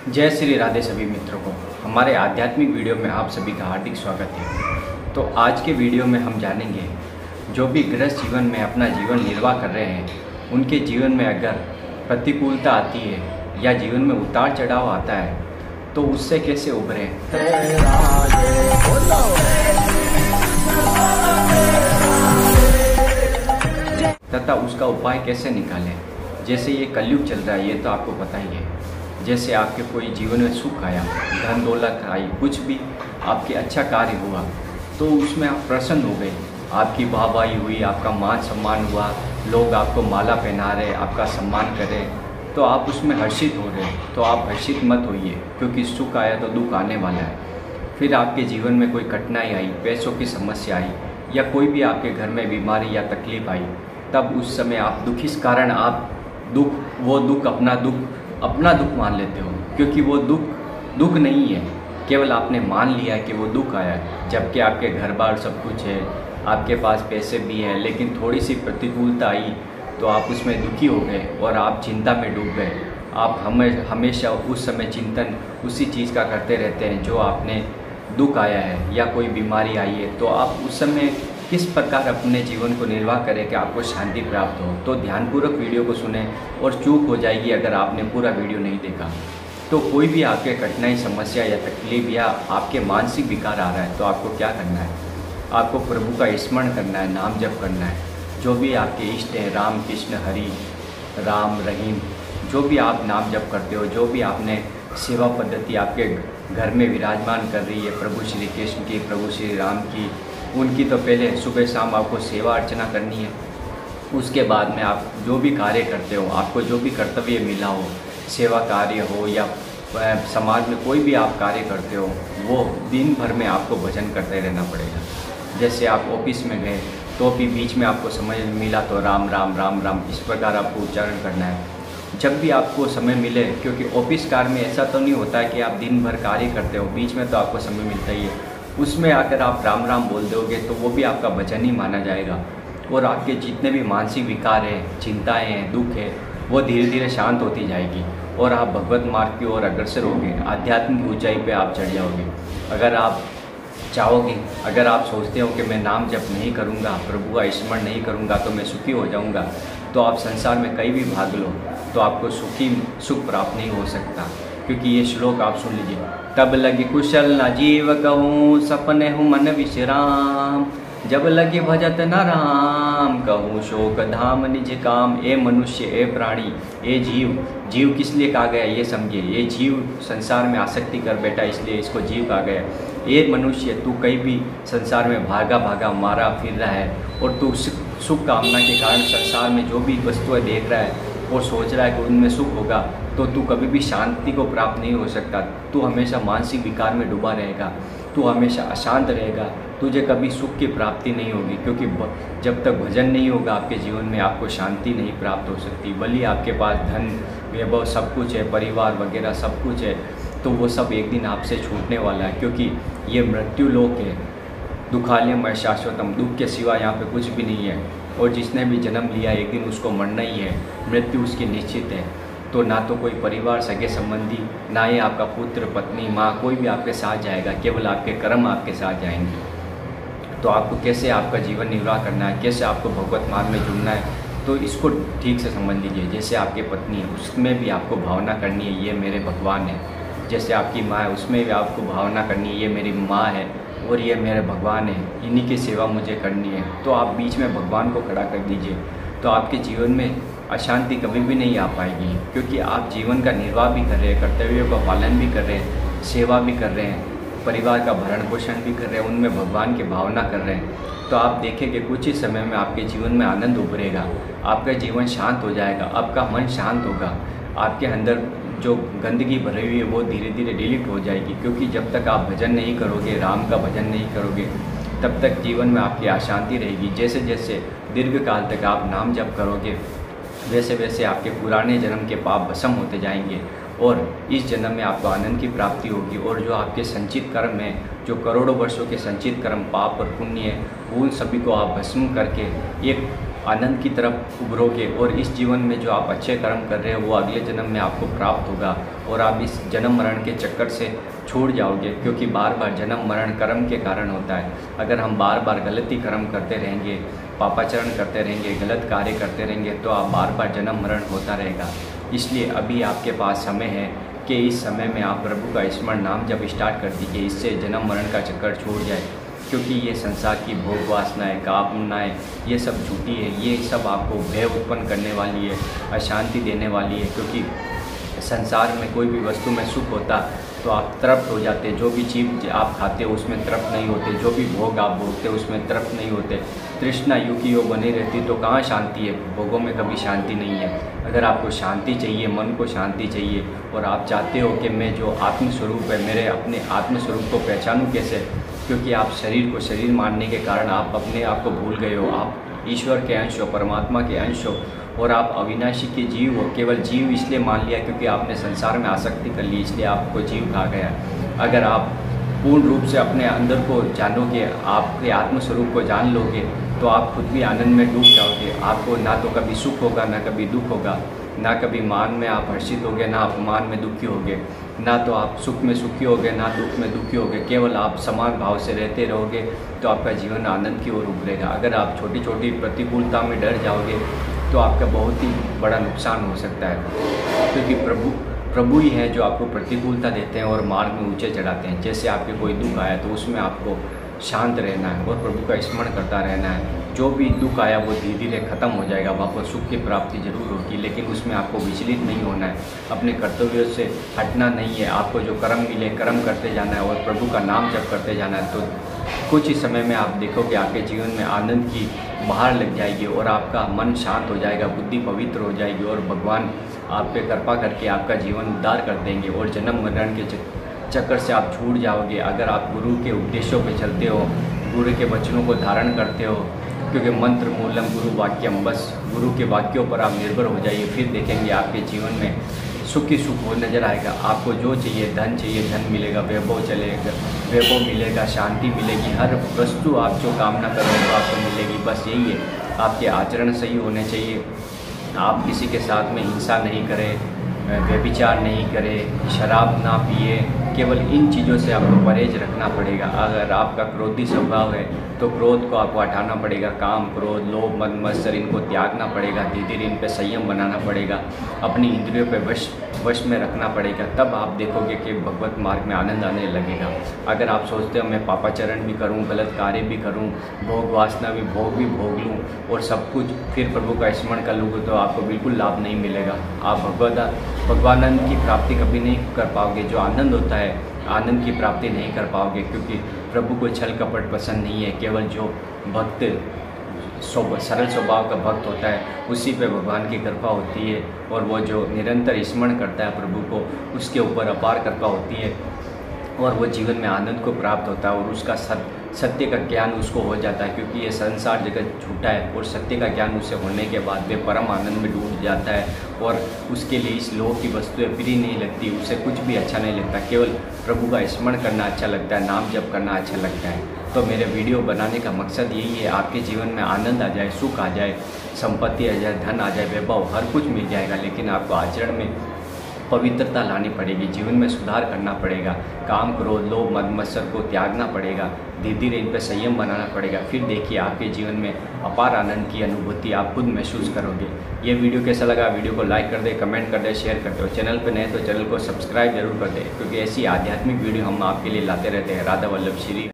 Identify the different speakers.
Speaker 1: जय श्री राधे सभी मित्रों को हमारे आध्यात्मिक वीडियो में आप सभी का हार्दिक स्वागत है। तो आज के वीडियो में हम जानेंगे जो भी गृहस्थ जीवन में अपना जीवन निर्वाह कर रहे हैं उनके जीवन में अगर प्रतिकूलता आती है या जीवन में उतार चढ़ाव आता है तो उससे कैसे उभरें तथा उसका उपाय कैसे निकालें। जैसे ये कलयुग चल रहा है ये तो आपको पता ही है। जैसे आपके कोई जीवन में सुख आया, धन दौलत आई, कुछ भी आपके अच्छा कार्य हुआ तो उसमें आप प्रसन्न हो गए, आपकी वाहवाही हुई, आपका मान सम्मान हुआ, लोग आपको माला पहना रहे, आपका सम्मान कर रहे, तो आप उसमें हर्षित हो रहे। तो आप हर्षित मत होइए, क्योंकि सुख आया तो दुख आने वाला है। फिर आपके जीवन में कोई कठिनाई आई, पैसों की समस्या आई या कोई भी आपके घर में बीमारी या तकलीफ आई, तब उस समय आप दुख इस कारण आप अपना दुख मान लेते हो, क्योंकि वो दुख नहीं है, केवल आपने मान लिया है कि वो दुख आया है। जबकि आपके घर बार सब कुछ है, आपके पास पैसे भी हैं, लेकिन थोड़ी सी प्रतिकूलता आई तो आप उसमें दुखी हो गए और आप चिंता में डूब गए। आप हमेशा उस समय चिंतन उसी चीज़ का करते रहते हैं जो आपने दुख आया है या कोई बीमारी आई है, तो आप उस समय किस प्रकार अपने जीवन को निर्वाह करें कि आपको शांति प्राप्त हो। तो ध्यानपूर्वक वीडियो को सुने और चूक हो जाएगी अगर आपने पूरा वीडियो नहीं देखा। तो कोई भी आपके कठिनाई समस्या या तकलीफ या आपके मानसिक विकार आ रहा है तो आपको क्या करना है, आपको प्रभु का स्मरण करना है, नाम जप करना है। जो भी आपके इष्ट हैं, राम कृष्ण हरि राम रहीम, जो भी आप नाम जप करते हो, जो भी आपने सेवा पद्धति आपके घर में विराजमान कर रही है, प्रभु श्री कृष्ण की, प्रभु श्री राम की, उनकी तो पहले सुबह शाम आपको सेवा अर्चना करनी है। उसके बाद में आप जो भी कार्य करते हो, आपको जो भी कर्तव्य मिला हो, सेवा कार्य हो या समाज में कोई भी आप कार्य करते हो, वो दिन भर में आपको भजन करते रहना पड़ेगा। जैसे आप ऑफिस में गए तो भी बीच में आपको समय मिला तो राम राम राम राम इस प्रकार आपको उच्चारण करना है। जब भी आपको समय मिले, क्योंकि ऑफिस कार्य में ऐसा तो नहीं होता है कि आप दिन भर कार्य करते हो, बीच में तो आपको समय मिलता ही है, उसमें अगर आप राम राम बोल दोगे तो वो भी आपका भजन ही माना जाएगा और आपके जितने भी मानसिक विकार हैं, चिंताएं हैं, दुख है, वो धीरे धीरे शांत होती जाएगी और आप भगवत मार्ग की ओर अग्रसर होगे, आध्यात्मिक ऊंचाई पे आप चढ़ जाओगे। अगर आप चाहोगे, अगर आप सोचते हो कि मैं नाम जप नहीं करूँगा, प्रभु का स्मरण नहीं करूँगा तो मैं सुखी हो जाऊँगा, तो आप संसार में कहीं भी भाग लो तो आपको सुख प्राप्त नहीं हो सकता। क्योंकि ये श्लोक आप सुन लीजिए, तब लगी कुशल न जीव कहूँ, सपने हूँ मन विश्राम, जब लगे भजत न राम, कहूँ शोक धाम निज काम। ए मनुष्य, ए प्राणी, ए जीव किस लिए कहा गया ये समझिए। ये जीव संसार में आसक्ति कर बैठा, इसलिए इसको जीव कहा गया। ए मनुष्य, तू कहीं भी संसार में भागा मारा फिर रहा है और तू सुख कामना के कारण संसार में जो भी वस्तुएं देख रहा है और सोच रहा है कि उनमें सुख होगा, तो तू कभी भी शांति को प्राप्त नहीं हो सकता। तू हमेशा मानसिक विकार में डूबा रहेगा, तू हमेशा अशांत रहेगा, तुझे कभी सुख की प्राप्ति नहीं होगी। क्योंकि जब तक भजन नहीं होगा आपके जीवन में, आपको शांति नहीं प्राप्त हो सकती। भले आपके पास धन वैभव सब कुछ है, परिवार वगैरह सब कुछ है, तो वो सब एक दिन आपसे छूटने वाला है, क्योंकि ये मृत्यु लोक है। दुखालयम शाश्वतम, दुख के सिवा यहाँ पे कुछ भी नहीं है। और जिसने भी जन्म लिया एक दिन उसको मरना ही है, मृत्यु उसकी निश्चित है। तो ना तो कोई परिवार, सगे संबंधी, ना ही आपका पुत्र पत्नी माँ, कोई भी आपके साथ जाएगा, केवल आपके कर्म आपके साथ जाएंगे। तो आपको कैसे आपका जीवन निर्वाह करना है, कैसे आपको भगवत मार्ग में जुड़ना है, तो इसको ठीक से समझ लीजिए। जैसे आपकी पत्नी है, उसमें भी आपको भावना करनी है ये मेरे भगवान है। जैसे आपकी माँ है, उसमें भी आपको भावना करनी है ये मेरी माँ है और ये मेरे भगवान है, इन्हीं की सेवा मुझे करनी है। तो आप बीच में भगवान को खड़ा कर दीजिए, तो आपके जीवन में अशांति कभी भी नहीं आ पाएगी। क्योंकि आप जीवन का निर्वाह भी कर रहे हैं, कर्तव्यों का पालन भी कर रहे हैं, सेवा भी कर रहे हैं, परिवार का भरण पोषण भी कर रहे हैं, उनमें भगवान की भावना कर रहे हैं। तो आप देखेंगे कुछ ही समय में आपके जीवन में आनंद उभरेगा, आपका जीवन शांत हो जाएगा, आपका मन शांत होगा, आपके अंदर जो गंदगी भरी हुई है वो धीरे धीरे डिलीट हो जाएगी। क्योंकि जब तक आप भजन नहीं करोगे, राम का भजन नहीं करोगे, तब तक जीवन में आपकी अशांति रहेगी। जैसे जैसे दीर्घ काल तक आप नाम जप करोगे, वैसे वैसे आपके पुराने जन्म के पाप भस्म होते जाएंगे और इस जन्म में आपको आनंद की प्राप्ति होगी। और जो आपके संचित कर्म हैं, जो करोड़ों वर्षों के संचित कर्म, पाप और पुण्य है, उन सभी को आप भस्म करके एक आनंद की तरफ उभरोगे और इस जीवन में जो आप अच्छे कर्म कर रहे हो वो अगले जन्म में आपको प्राप्त होगा और आप इस जन्म मरण के चक्कर से छूट जाओगे, क्योंकि बार बार जन्म मरण कर्म के कारण होता है। अगर हम बार बार गलती कर्म करते रहेंगे, पापाचरण करते रहेंगे, गलत कार्य करते रहेंगे तो आप बार बार जन्म मरण होता रहेगा। इसलिए अभी आपके पास समय है कि इस समय में आप प्रभु का स्मरण नाम जब स्टार्ट कर दीजिए, इससे जन्म मरण का चक्कर छूट जाए। क्योंकि ये संसार की भोग वासनाएँ, कामनाएँ, ये सब झूठी है, ये सब आपको भय उत्पन्न करने वाली है, अशांति देने वाली है। क्योंकि संसार में कोई भी वस्तु में सुख होता तो आप तृप्त हो जाते, जो भी चीज़ आप खाते हो उसमें तृप्त नहीं होते, जो भी भोग आप भोगते हो उसमें तृप्त नहीं होते। तृष्णा यूँ की यूँ बनी रहती तो कहाँ शांति है, भोगों में कभी शांति नहीं है। अगर आपको शांति चाहिए, मन को शांति चाहिए और आप चाहते हो कि मैं जो आत्मस्वरूप है, मेरे अपने आत्मस्वरूप को पहचानूँ कैसे, क्योंकि आप शरीर को शरीर मानने के कारण आप अपने आप को भूल गए हो। आप ईश्वर के अंश हो, परमात्मा के अंश हो और आप अविनाशी के जीव हो। केवल जीव इसलिए मान लिया क्योंकि आपने संसार में आसक्ति कर ली, इसलिए आपको जीव कहा गया। अगर आप पूर्ण रूप से अपने अंदर को जानोगे, आपके आत्मस्वरूप को जान लोगे तो आप खुद भी आनंद में डूब जाओगे। आपको ना तो कभी सुख होगा, ना कभी दुख होगा, ना कभी मान में आप हर्षित होगे, ना अपमान में दुखी होगे, ना तो आप सुख में सुखी होगे, ना दुख में दुखी होगे। केवल आप समान भाव से रहते रहोगे तो आपका जीवन आनंद की ओर उभरेगा। अगर आप छोटी छोटी प्रतिकूलता में डर जाओगे तो आपका बहुत ही बड़ा नुकसान हो सकता है, क्योंकि प्रभु ही है जो आपको प्रतिकूलता देते हैं और मार्ग में ऊंचे चढ़ाते हैं। जैसे आपके कोई दुख आया तो उसमें आपको शांत रहना है और प्रभु का स्मरण करता रहना है। जो भी दुख आया वो धीरे धीरे ख़त्म हो जाएगा, आपको सुख की प्राप्ति जरूर होगी, लेकिन उसमें आपको विचलित नहीं होना है, अपने कर्तव्यों से हटना नहीं है। आपको जो कर्म मिले कर्म करते जाना है और प्रभु का नाम जप करते जाना है। तो कुछ ही समय में आप देखोगे आपके जीवन में आनंद की बहार लग जाएगी और आपका मन शांत हो जाएगा, बुद्धि पवित्र हो जाएगी और भगवान आप पे कृपा करके आपका जीवन उद्धार कर देंगे और जन्म मरण के चक्कर से आप छूट जाओगे। अगर आप गुरु के उपदेशों पे चलते हो, गुरु के वचनों को धारण करते हो, क्योंकि मंत्र मूलम गुरु वाक्यम, बस गुरु के वाक्यों पर आप निर्भर हो जाइए, फिर देखेंगे आपके जीवन में सुख ही सुख हो नजर आएगा। आपको जो चाहिए, धन चाहिए धन मिलेगा, वैभव चलेगा वैभव मिलेगा, शांति मिलेगी, हर वस्तु आप जो कामना करोगे आपको मिलेगी। बस यही है, आपके आचरण सही होने चाहिए। आप किसी के साथ में हिंसा नहीं करें, व्यभिचार नहीं करें, शराब ना पिए, केवल इन चीज़ों से आपको परहेज रखना पड़ेगा। अगर आपका क्रोधी स्वभाव है तो क्रोध को आपको हटाना पड़ेगा, काम क्रोध लोभ मद मत्सर इनको त्यागना पड़ेगा, धीरे धीरे इन पर संयम बनाना पड़ेगा, अपनी इंद्रियों पर वश में रखना पड़ेगा। तब आप देखोगे कि भगवत मार्ग में आनंद आने लगेगा। अगर आप सोचते हो मैं पापाचरण भी करूं, गलत कार्य भी करूं, भोग वासना भी भोग लूं और सब कुछ फिर प्रभु का स्मरण कर लूँगा तो आपको बिल्कुल लाभ नहीं मिलेगा। आप भगवानंद की प्राप्ति कभी नहीं कर पाओगे। जो आनंद होता है आनंद की प्राप्ति नहीं कर पाओगे, क्योंकि प्रभु को छल कपट पसंद नहीं है। केवल जो भक्त सरल स्वभाव का भक्त होता है उसी पे भगवान की कृपा होती है और वो जो निरंतर स्मरण करता है प्रभु को, उसके ऊपर अपार कृपा होती है और वो जीवन में आनंद को प्राप्त होता है और उसका सत्य का ज्ञान उसको हो जाता है। क्योंकि ये संसार जगत झूठा है और सत्य का ज्ञान उसे होने के बाद वे परम आनंद में डूब जाता है और उसके लिए इस लोक की वस्तुएं प्रिय नहीं लगती, उसे कुछ भी अच्छा नहीं लगता, केवल प्रभु का स्मरण करना अच्छा लगता है, नाम जप करना अच्छा लगता है। तो मेरे वीडियो बनाने का मकसद यही है, आपके जीवन में आनंद आ जाए, सुख आ जाए, संपत्ति आ जाए, धन आ जाए, वैभव हर कुछ मिल जाएगा, लेकिन आपको आचरण में पवित्रता लानी पड़ेगी, जीवन में सुधार करना पड़ेगा, काम क्रोध लोभ मद मत्सर को त्यागना पड़ेगा, धीरे धीरे इन पर संयम बनाना पड़ेगा। फिर देखिए आपके जीवन में अपार आनंद की अनुभूति आप खुद महसूस करोगे। ये वीडियो कैसा लगा, वीडियो को लाइक कर दे, कमेंट कर दे, शेयर कर दो। चैनल पर नए तो चैनल को सब्सक्राइब जरूर कर दे, क्योंकि ऐसी आध्यात्मिक वीडियो हम आपके लिए लाते रहते हैं। राधा वल्लभ श्री